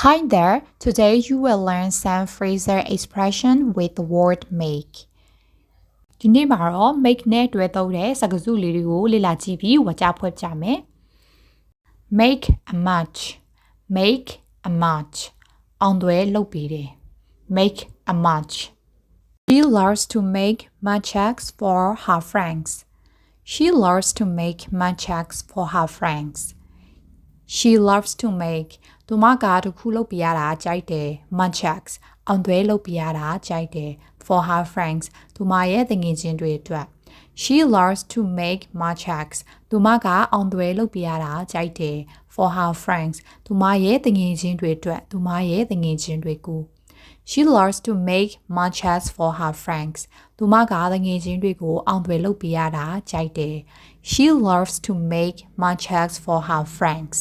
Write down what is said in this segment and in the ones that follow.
Hi there, today you will learn some phrasal expression with the word make. ဒီနေ့မှာတော့ make နဲ့တွဲသုံးတဲ့စကားစုလေးတွေကိုလေ့လာကြည့်ပြီးဝါကြဖွက်ကြမယ် Make a match, make a match အောင်သွဲလုပ်ပေးတယ် Make a match. She loves to make matchs for her friends. She loves to make matchs for her friends. She loves to make သူမကတခုလုပ်ပြရတာကြိုက်တယ် matchs အောင်သွဲလုပ်ပြရတာကြိုက်တယ် for her friends သူမရဲ့တငယ်ချင်းတွေအတွက် She loves to make matchs သူမကအောင်သွဲလုပ်ပြရတာကြိုက်တယ် for her friends သူမရဲ့တငယ်ချင်းတွေအတွက်သူမရဲ့တငယ်ချင်းတွေကို She loves to make matchs for her friends သူမကတငယ်ချင်းတွေကိုအောင်သွဲလုပ်ပြရတာကြိုက်တယ် She loves to make matchs for her friends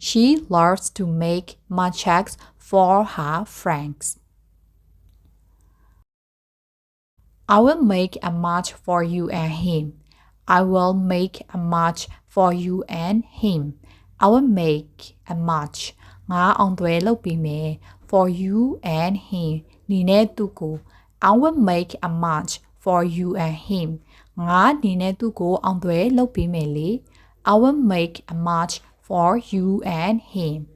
She loves to make matchs for her friends. I will make a match for you and him. I will make a match for you and him. I will make a match. ငါအောင်သွဲလုပ်ပေးမယ် for you and him. 你နဲ့သူကို I will make a match for you and him. ငါ你နဲ့သူကိုအောင်သွဲလုပ်ပေးမယ်လေ I will make a match for you and him.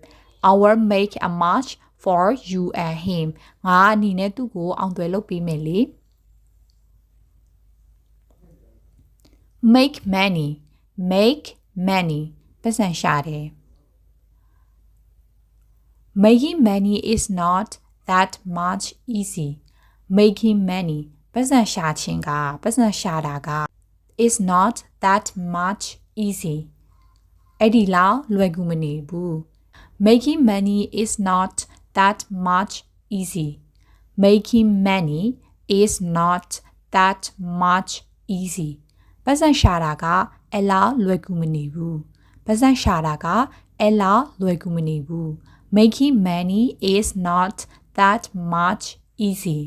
I will make a match for you and him. ငါအနေနဲ့သူ့ကိုအောင်သွဲလုပ်ပေးမယ်လေ Make money. Make money. ပတ်စံရှာတယ် Making money is not that much easy. Making money. ပတ်စံရှာခြင်းကပတ်စံရှာတာက is not that much easy. အဲ့ဒီလောက်လွယ်ကူမနေဘူး Making money is not that much easy. Making money is not that much easy. ပတ်စံရှာတာကအဲ့လောက်လွယ်ကူမနေဘူးပတ်စံရှာတာကအဲ့လောက်လွယ်ကူမနေဘူး Making money is not that much easy.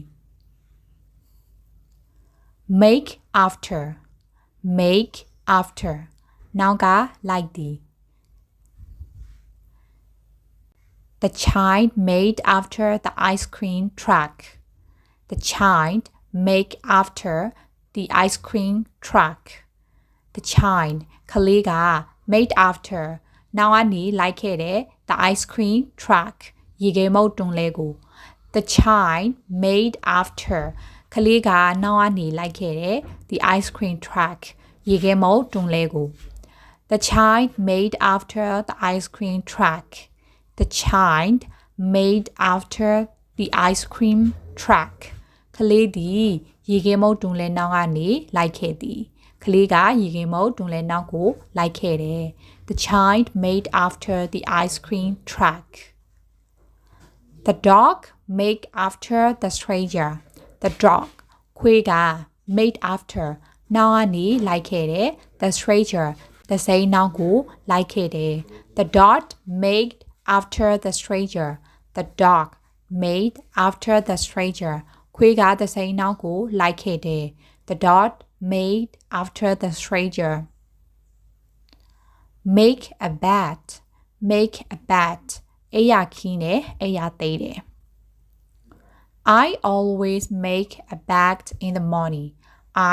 Make after. Make after. နောက်ကလိုက်သည် The child made after the ice cream truck. The child made after the ice cream truck. The child ကလေးက made after နောက်ကနေလိုက်ခဲ့တဲ့ the ice cream truck ရေခဲမုတ်တွန်းလဲကို The child made after ကလေးကနောက်ကနေလိုက်ခဲ့တဲ့ the ice cream truck ရေခဲမုတ်တွန်းလဲကိုThe child made after the ice cream truck. The child made after the ice cream truck. ကလေးသည်ရေခဲမုတ်တွန်းလဲနောက်ကနေလိုက်ခဲ့သည်ကလေးကရေခဲမုတ်တွန်းလဲနောက်ကိုလိုက်ခဲ့တယ် The child made after the ice cream truck. The dog made after the stranger. The dog ခွေးက made after နောက်ကနေလိုက်ခဲ့တယ် the stranger the same နောက်ကိုလိုက်ခဲ့တယ် The dog made after the stranger. The dog made after the stranger. ခွေးက the same နောက်ကိုလိုက်ခဲ့တယ် The dog made after the stranger. Make a bet. Make a bet. အေးရခင်းတယ်အေးရသေးတယ် I always make a bet in the morning.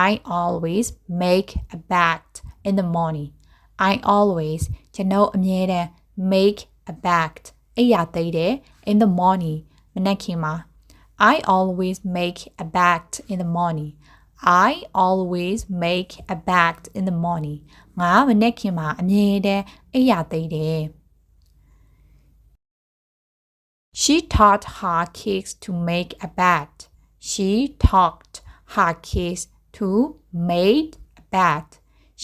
I always make a bet in the morning. I always ကျွန်တော်အမြဲတမ်း make a bet အိပ်ရသေးတယ် in the morning မနက်ခင်းမှာ I always make a bet in the morning. I always make a bet in the morning ငါမနက်ခင်းမှာအမြဲတမ်းအိပ်ရသေးတယ် She taught her kids to make a bet. She taught her kids to make a bet.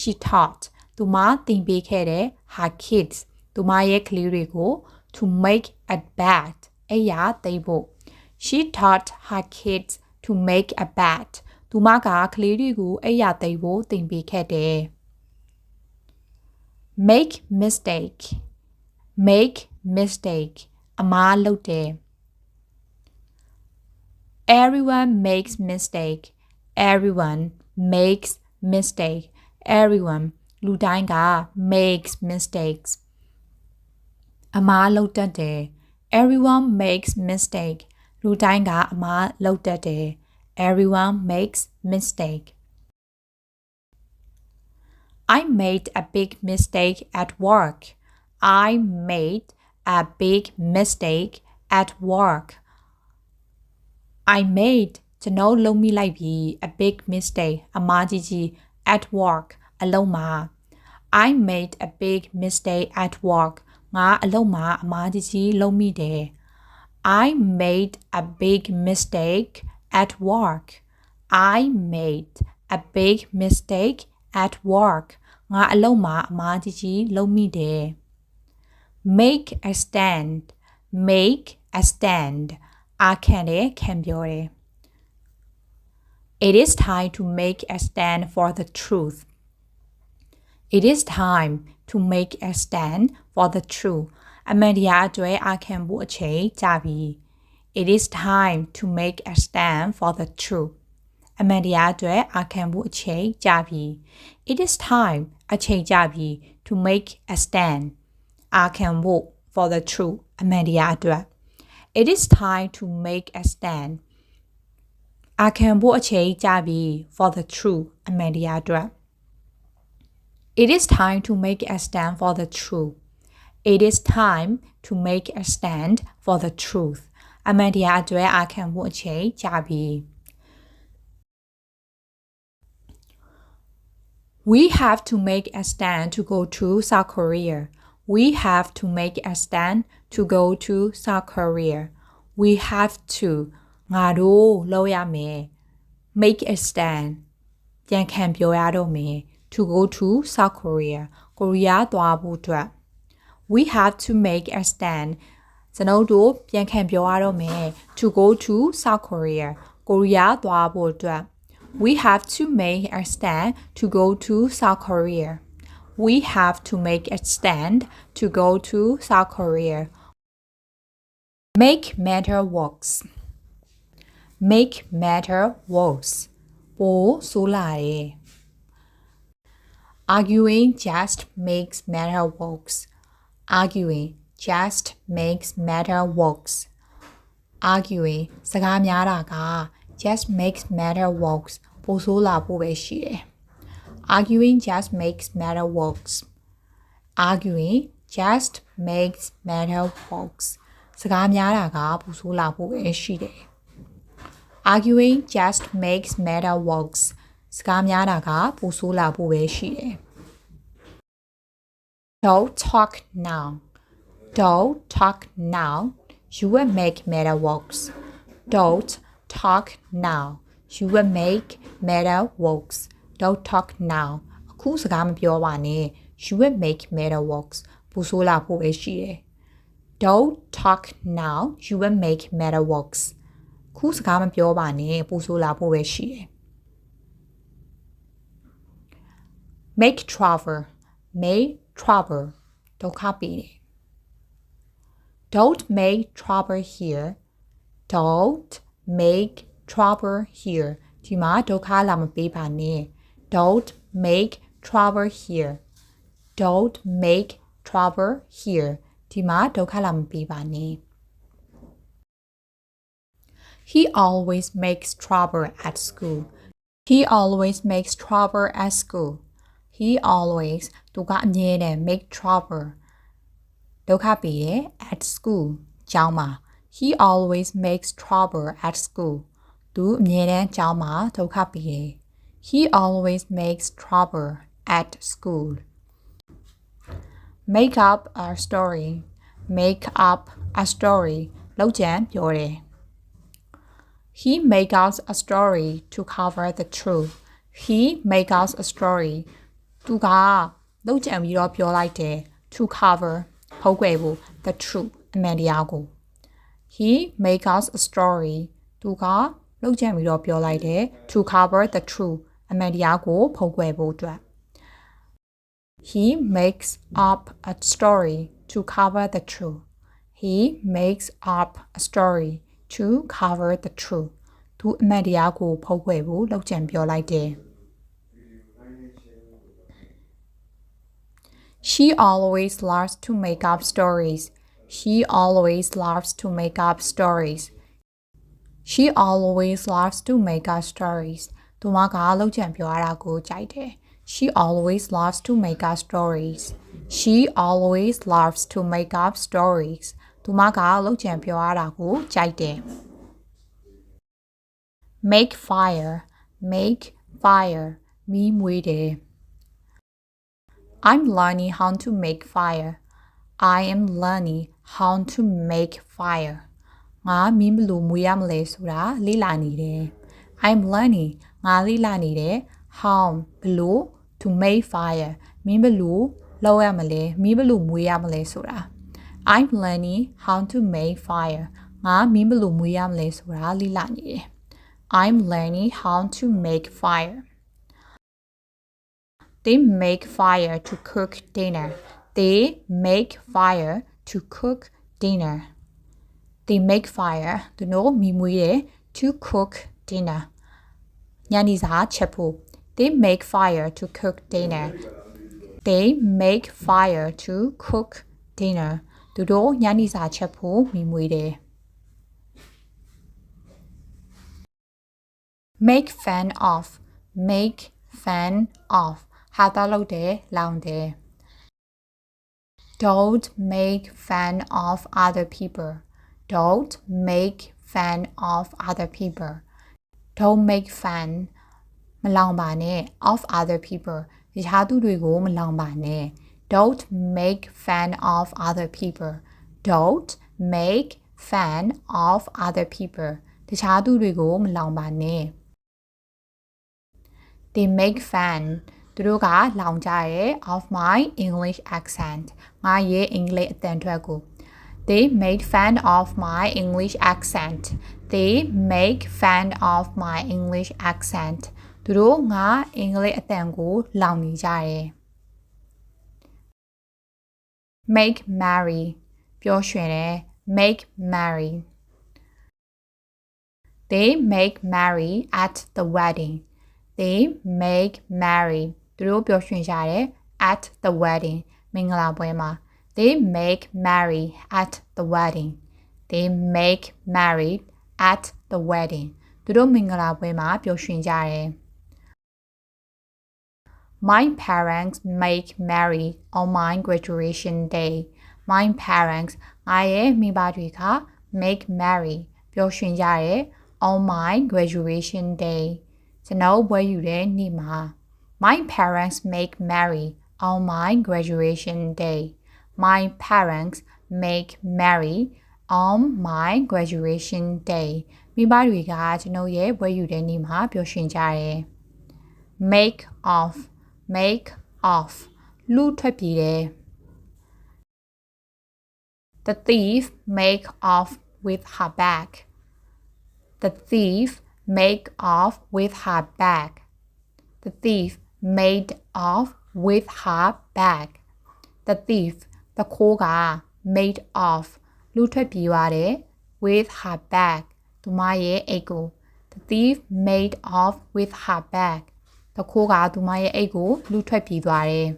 She taught သူမသင်ပေးခဲ့တဲ့ her kids သူမရဲ့ကလေးတွေကို to make a bet အရာသိဖို့ She taught her kids to make a bet သူမကကလေးတွေကိုအရာသိဖို့သင်ပေးခဲ့တယ် Make mistake. Make mistake အမှားလုပ်တယ် Everyone makes mistake. Everyone makes mistake. Everyone လူတိုင်းက makes mistakes အမှားလုပ်တတ်တယ် Everyone makes mistake လူတိုင်းကအမှားလုပ်တတ်တယ် Everyone makes mistake I made a big mistake at work I made a big mistake at work I made ကျွန်တော်လုပ်မိလိုက်ပြီ a big mistake အမှားကြီးကြီး at work အလုပ်မှာ I made a big mistake at work ငါအလုပ်မှာအမှားကြီးကြီးလုပ်မိတယ် I made a big mistake at work I made a big mistake at work ငါအလုပ်မှာအမှားကြီးကြီးလုပ်မိတယ် Make a stand make a stand အားခံတယ်ခံပြောတယ် It is time to make a stand for the truth It is time to make a stand for the truth အမှန်တရားအတွက်အားခံဖို့အချိန်ကြာပြီ It is time to make a stand for the truth အမှန်တရားအတွက်အားခံဖို့အချိန်ကြာပြီ It is time အချိန်ကြာပြီ to make a stand အားခံဖို့ for the truth အမှန်တရားအတွက် It is time to make a stand အားခံဖို့အချိန်ကြာပြီ for the truth အမှန်တရားအတွက် It is time to make a stand for the truth It is time to make a stand for the truth အမှန်တရားအတွက်အားခံဖို့အချိန်ကြာပြီ We have to make a stand to go to South Korea We have to make a stand to go to South Korea We have to ငါတို့လုပ်ရမယ် make a stand ပြန်ခံပြောရတော့မယ် to go to South Korea ကိုရီးယားသွားဖို့အတွက် We have to make a stand ကျွန်တော်တို့ပြန်ခံပြောရတော့မယ် to go to South Korea ကိုရီးယားသွားဖို့အတွက် We have to make a stand to go to South Korea We have to make a stand to go to South Korea Make matter worse Make matter worse ပိုဆိုးလာတယ် Arguing just makes matter worse Arguing just makes matter worse Arguing စကားများတာက just makes matter worse ပိုဆိုးလာဖို့ပဲရှိတယ် Arguing just makes matter worse Arguing just makes matter worse စကားများတာကပိုဆိုးလာဖို့ပဲရှိတယ် Arguing just makes matter worse စကားများတာကပိုဆိုးလာဖို့ပဲရှိတယ် Don't talk now Don't talk now You will make matter worse Don't talk now You will make matter worse Don't talk now အခုစကားမပြောပါနဲ့ You will make matter worse ပိုဆိုးလာဖို့ပဲရှိတယ် Don't talk now You will make matter worse ခုစကားမပြောပါနဲ့ပိုဆိုးလာဖို့ပဲရှိတယ် Make trouble Make trouble ဒုက္ခပေးတယ် Don't make trouble here Don't make trouble here ဒီမှာဒုက္ခလာမပေးပါနဲ့ Don't make trouble here Don't make trouble here ဒီမှာဒုက္ခလာမပေးပါနဲ့ He always makes trouble at school He always makes trouble at school He always သူကအမြဲတမ်း make trouble ဒုက္ခပေးတယ် at school ကျောင်းမှာ He always makes trouble at school သူအမြဲတမ်းကျောင်းမှာဒုက္ခပေးတယ် He always makes trouble at school Make up a story Make up a story လောက်ကျန်ပြောတယ် He make out a story to cover the truth He make out a story သူကလောက်ကျန်ပြီးတော့ပြောလိုက်တယ် to cover ဖုံးကွယ်ဖို့ the truth အမှန်တရားကို He make out a story သူကလောက်ကျန်ပြီးတော့ပြောလိုက်တယ် to cover the truth အမှန်တရားကိုဖုံးကွယ်ဖို့အတွက် He makes up a story to cover the truth He makes up a story to cover the truth သူအမှန်တရားကိုဖုံးကွယ်ဖို့လောက်ကျန်ပြောလိုက်တယ် She always loves to make up stories She always loves to make up stories. She always loves to make up stories. သူမကလောက်ချံပြောရတာကိုကြိုက်တယ် She always loves to make up stories. She always loves to make up stories. သူမကလောက်ချံပြောရတာကိုကြိုက်တယ် Make fire. Make fire. မီးမွေးတယ် I'm learning how to make fire. I am learning how to make fire. ငါမီးဘယ်လိုမွေးရမလဲဆိုတာလေ့လာနေတယ် I'm learning ငါလေ့လာနေတယ် how ဘယ်လို to make fire မီးဘယ်လိုလုပ်ရမလဲမီးဘယ်လိုမွေးရမလဲဆိုတာ I'm learning how to make fire ငါမီးဘယ်လိုမွေးရမလဲဆိုတာလေ့လာနေတယ် I'm learning how to make fire. They make fire to cook dinner. They make fire to cook dinner. They make fire သူတို့မီးမွေးတယ် to cook dinner. ညနေစာချက်ဖို့ They make fire to cook dinner. They make fire to cook dinner. သူတို့ညနေစာချက်ဖို့မီးမွေးတယ် Make fun of. Make fun of. ဟာတာလုပ်တယ်လောင်တယ် Don't make fun of other people. Don't make fun of other people. Don't make fun မလောင်ပါနဲ့ of other people. တခြားသူတွေကိုမလောင်ပါနဲ့ Don't make fun of other people. Don't make fun of other people. တခြားသူတွေကိုမလောင်ပါနဲ့ They make fun သူတို့ကလောင်ကြတယ် of my English accent ငါရဲ့အင်္ဂလိပ်အသံထွက်ကို They made fun of my English accent. They make fun of my English accent. သူတို့ငါအင်္ဂလိပ်အသံကိုလောင်နေကြတယ် Make merry ပျော်ရွှင်တယ် Make merry. They make merry at the wedding. They make merry. သူတို့ပျော်ရွှင်ကြတယ် at the wedding မင်္ဂလာပွဲမှာ They make merry at the wedding. They make merry at the wedding. သူတို့မင်္ဂလာပွဲမှာပျော်ရွှင်ကြတယ် My parents make merry on my graduation day. My parents ငါရဲ့မိဘတွေက make merry ပျော်ရွှင်ကြတယ် on my graduation day. ကျွန်တော်ဘွဲယူတဲ့နေ့မှာ My parents make merry on my graduation day. My parents make merry on my graduation day. မိဘတွေကကျွန်တော်ရဲ့ဘွဲယူတဲ့နေ့မှာပျော်ရွှင်ကြတယ် Make off. Make off. လူထွက်ပြေးတယ် The thief make off with her bag. The thief make off with her bag. The thief made off with her bag. The thief တခိုးက made off လူထွက်ပြေးသွားတယ် with her bag သူမရဲ့အိတ်ကို The thief made off with her bag တခိုးကသူမရဲ့အိတ်ကိုလူထွက်ပြေးသွားတယ်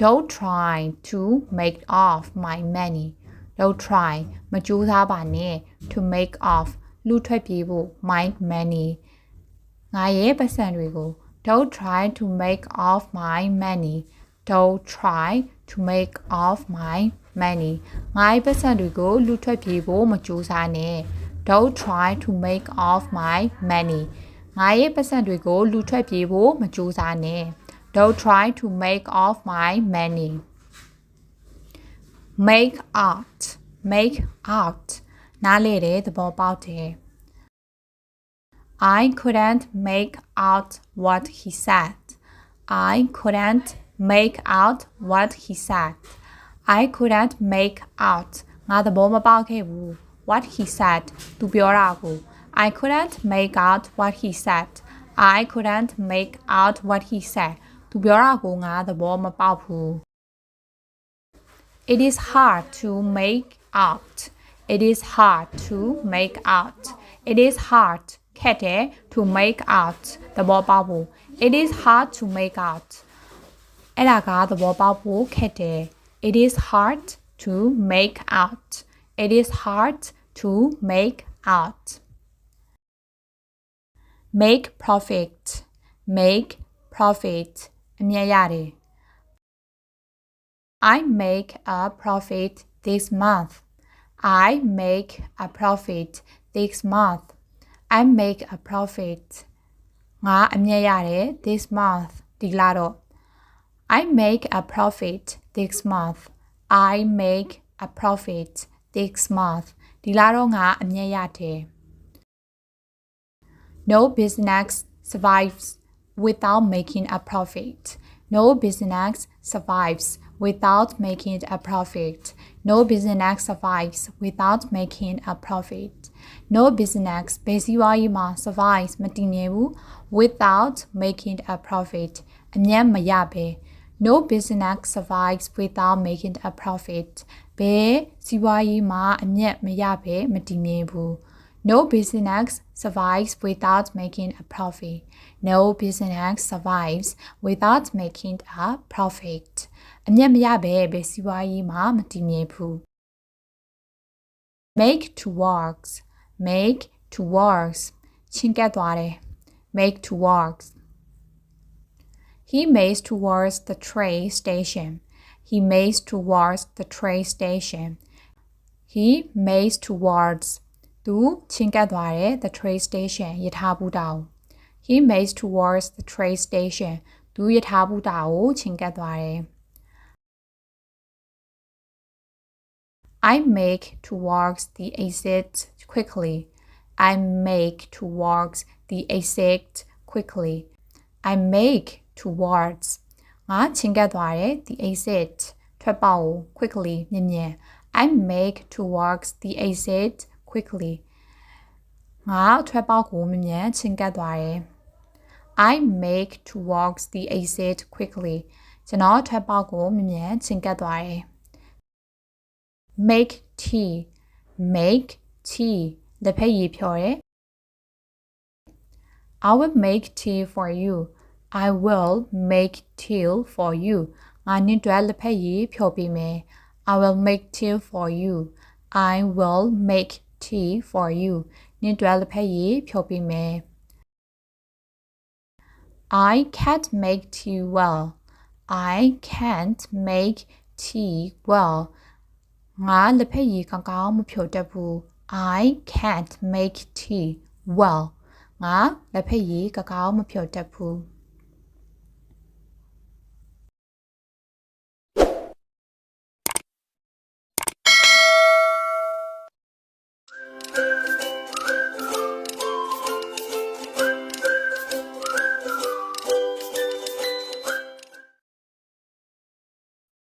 Don't try to make off my money. Don't try မကြိုးစားပါနဲ့ to make off လူထွက်ပြေးဖို့ my money ငါရဲ့ပတ်စံတွေကို Don't try to make off my money. Don't try to make off my money. ငါရဲ့ပတ်စံတွေကိုလူထွက်ပြေးဖို့မကြိုးစားနဲ့ Don't try to make off my money. ငါရဲ့ပတ်စံတွေကိုလူထွက်ပြေးဖို့မကြိုးစားနဲ့ Don't try to make off my money. Make out. Make out. နားလေတဲ့သဘောပေါက်တယ် I couldn't make out what he said. I couldn't make out what he said. I couldn't make out ငါသဘောမပေါက်ခဲ့ဘူး what he said သူပြောတာကို I couldn't make out what he said. I couldn't make out what he said သူပြောတာကိုငါသဘောမပေါက်ဘူး It is hard to make out. It is hard to make out. It is hard ခက်တယ် to make out သဘောပေါက်ဖို့ It is hard to make out အဲ့ဒါကသဘောပေါက်ဖို့ခက်တယ် It is hard to make out. It is hard to make out. Make profit. Make profit. အမြတ်ရတယ် I make a profit this month. I make a profit this month. I make a profit. ငါအမြတ်ရတယ် this month ဒီလတော့ I make a profit this month. I make a profit this month. ဒီလတော့ငါအမြတ်ရတယ် No business survives without making a profit. No business survives without making a profit. No business survives without making a profit. No business ဘယ်စီးပွားရေးမှာ survives မတည်မြဲဘူး without making a profit အမြတ်မရဘဲ No business survives without making a profit ဘယ်စီးပွားရေးမှာအမြတ်မရဘဲမတည်မြဲဘူး No business survives without making a profit. No business survives without making a profit. အမြတ်မရဘဲဘယ်စီးပွားရေးမှာမတည်မြဲဘူး Make towards. Make towards. ချဉ်ကပ်သွားတယ် Make towards. He makes towards the train station. He makes towards the train station. He makes towards. သူချဉ်ကပ်သွားတယ် the train station ရထားဘူတာကို He makes towards the train station. သူရထားဘူတာကိုချဉ်ကပ်သွားတယ် I make towards the exit quickly. I make towards the exit quickly. I make towards ငါချဉ်ကပ်သွားတယ် the exit ထွက်ပေါက်ကို quickly မြင်မြန် I make towards the exit quickly ငါထွက်ပေါက်ကိုမြင်မြန်ချဉ်ကပ်သွားတယ် I make towards the exit quickly ကျွန်တော်ထွက်ပေါက်ကိုမြင်မြန်ချဉ်ကပ်သွားတယ် Make tea. Make tea လက်ဖက်ရည်ဖြော်တယ် I will make tea for you. I will make tea for you. ငါနင့်အတွက်လက်ဖက်ရည်ဖြော်ပေးမယ် I will make tea for you. I will make tea for you. နင့်အတွက်လက်ဖက်ရည်ဖြော်ပေးမယ် I can't make tea well. I can't make tea well. ငါလက်ဖက်ရည်ကောင်းကောင်းမဖြော်တတ်ဘူး I can't make tea well. ငါလက်ဖက်ရည်ကောင်းကောင်းမဖြော်တတ်ဘူး